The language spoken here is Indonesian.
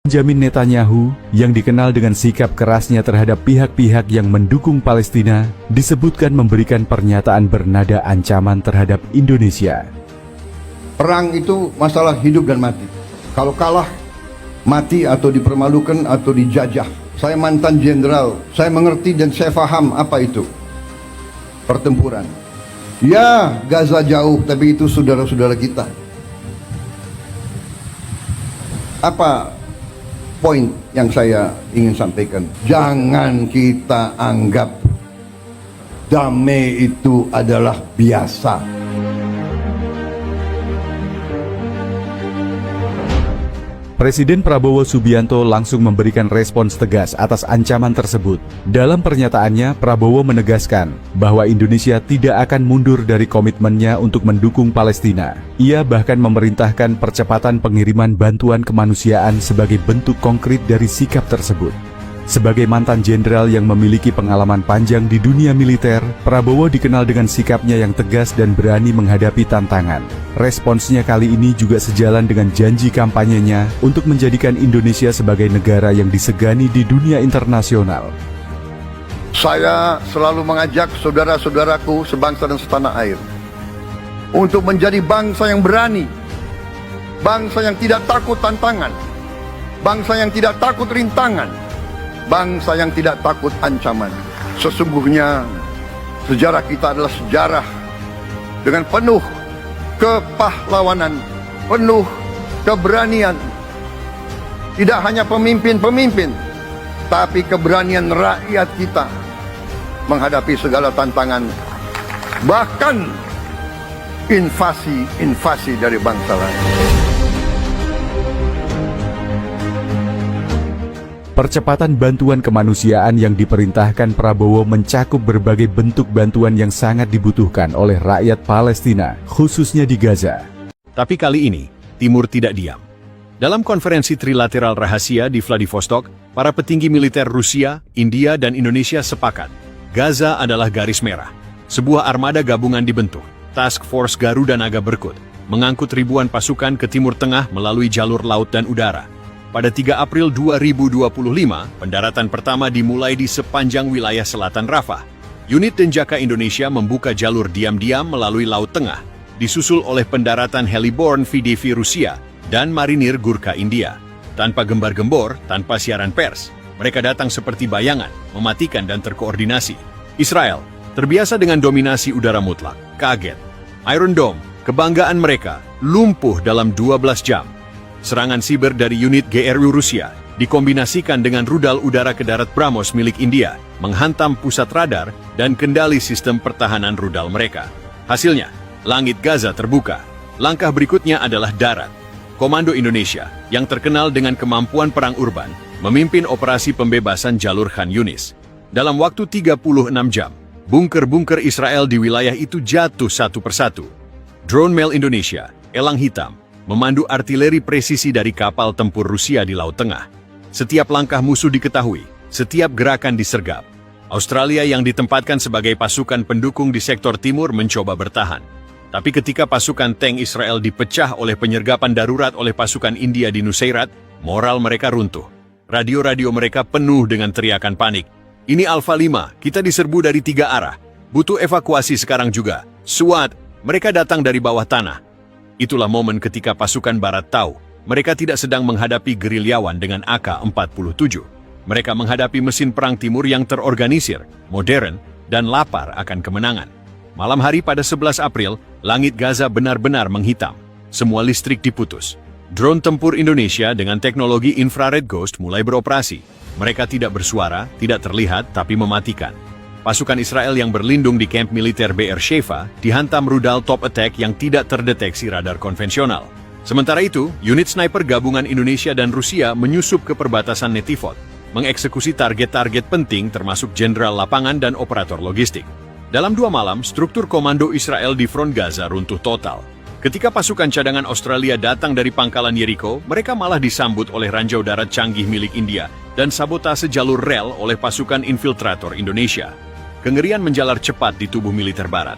Benjamin Netanyahu, yang dikenal dengan sikap kerasnya terhadap pihak-pihak yang mendukung Palestina, disebutkan memberikan pernyataan bernada ancaman terhadap Indonesia. Perang itu masalah hidup dan mati. Kalau kalah, mati atau dipermalukan atau dijajah. Saya mantan jenderal, saya mengerti dan saya paham apa itu pertempuran. Ya, Gaza jauh, tapi itu saudara-saudara kita. Apa poin yang saya ingin sampaikan? Jangan kita anggap damai itu adalah biasa. Presiden Prabowo Subianto langsung memberikan respons tegas atas ancaman tersebut. Dalam pernyataannya, Prabowo menegaskan bahwa Indonesia tidak akan mundur dari komitmennya untuk mendukung Palestina. Ia bahkan memerintahkan percepatan pengiriman bantuan kemanusiaan sebagai bentuk konkret dari sikap tersebut. Sebagai mantan jenderal yang memiliki pengalaman panjang di dunia militer, Prabowo dikenal dengan sikapnya yang tegas dan berani menghadapi tantangan. Responsnya kali ini juga sejalan dengan janji kampanyenya untuk menjadikan Indonesia sebagai negara yang disegani di dunia internasional. Saya selalu mengajak saudara-saudaraku sebangsa dan setanah air untuk menjadi bangsa yang berani, bangsa yang tidak takut tantangan, bangsa yang tidak takut rintangan, bangsa yang tidak takut ancaman. Sesungguhnya sejarah kita adalah sejarah dengan penuh kepahlawanan, penuh keberanian. Tidak hanya pemimpin-pemimpin, tapi keberanian rakyat kita menghadapi segala tantangan, bahkan invasi dari bangsa lain. Percepatan bantuan kemanusiaan yang diperintahkan Prabowo mencakup berbagai bentuk bantuan yang sangat dibutuhkan oleh rakyat Palestina, khususnya di Gaza. Tapi kali ini, Timur tidak diam. Dalam konferensi trilateral rahasia di Vladivostok, para petinggi militer Rusia, India, dan Indonesia sepakat, Gaza adalah garis merah. Sebuah armada gabungan dibentuk, Task Force Garuda Naga Berkut, mengangkut ribuan pasukan ke Timur Tengah melalui jalur laut dan udara. Pada 3 April 2025, pendaratan pertama dimulai di sepanjang wilayah selatan Rafah. Unit Denjaka Indonesia membuka jalur diam-diam melalui Laut Tengah, disusul oleh pendaratan heliborne VDV Rusia dan marinir Gurkha India. Tanpa gembar-gembor, tanpa siaran pers, mereka datang seperti bayangan, mematikan dan terkoordinasi. Israel, terbiasa dengan dominasi udara mutlak, kaget. Iron Dome, kebanggaan mereka, lumpuh dalam 12 jam. Serangan siber dari unit GRU Rusia dikombinasikan dengan rudal udara ke darat BrahMos milik India, menghantam pusat radar dan kendali sistem pertahanan rudal mereka. Hasilnya, langit Gaza terbuka. Langkah berikutnya adalah darat. Komando Indonesia, yang terkenal dengan kemampuan perang urban, memimpin operasi pembebasan jalur Khan Yunis. Dalam waktu 36 jam, bunker-bunker Israel di wilayah itu jatuh satu persatu. Drone Mail Indonesia, Elang Hitam, memandu artileri presisi dari kapal tempur Rusia di Laut Tengah. Setiap langkah musuh diketahui, setiap gerakan disergap. Australia yang ditempatkan sebagai pasukan pendukung di sektor timur mencoba bertahan. Tapi ketika pasukan tank Israel dipecah oleh penyergapan darurat oleh pasukan India di Nusairat, moral mereka runtuh. Radio-radio mereka penuh dengan teriakan panik. Ini Alpha 5, kita diserbu dari 3 arah. Butuh evakuasi sekarang juga. SWAT, mereka datang dari bawah tanah. Itulah momen ketika pasukan Barat tahu, mereka tidak sedang menghadapi gerilyawan dengan AK-47. Mereka menghadapi mesin perang timur yang terorganisir, modern, dan lapar akan kemenangan. Malam hari pada 11 April, langit Gaza benar-benar menghitam. Semua listrik diputus. Drone tempur Indonesia dengan teknologi infrared Ghost mulai beroperasi. Mereka tidak bersuara, tidak terlihat, tapi mematikan. Pasukan Israel yang berlindung di kamp militer BR Sheva dihantam rudal top attack yang tidak terdeteksi radar konvensional. Sementara itu, unit sniper gabungan Indonesia dan Rusia menyusup ke perbatasan Netivot, mengeksekusi target-target penting termasuk jenderal lapangan dan operator logistik. Dalam 2 malam, struktur komando Israel di front Gaza runtuh total. Ketika pasukan cadangan Australia datang dari pangkalan Jericho, mereka malah disambut oleh ranjau darat canggih milik India dan sabotase jalur rel oleh pasukan infiltrator Indonesia. Kengerian menjalar cepat di tubuh militer Barat.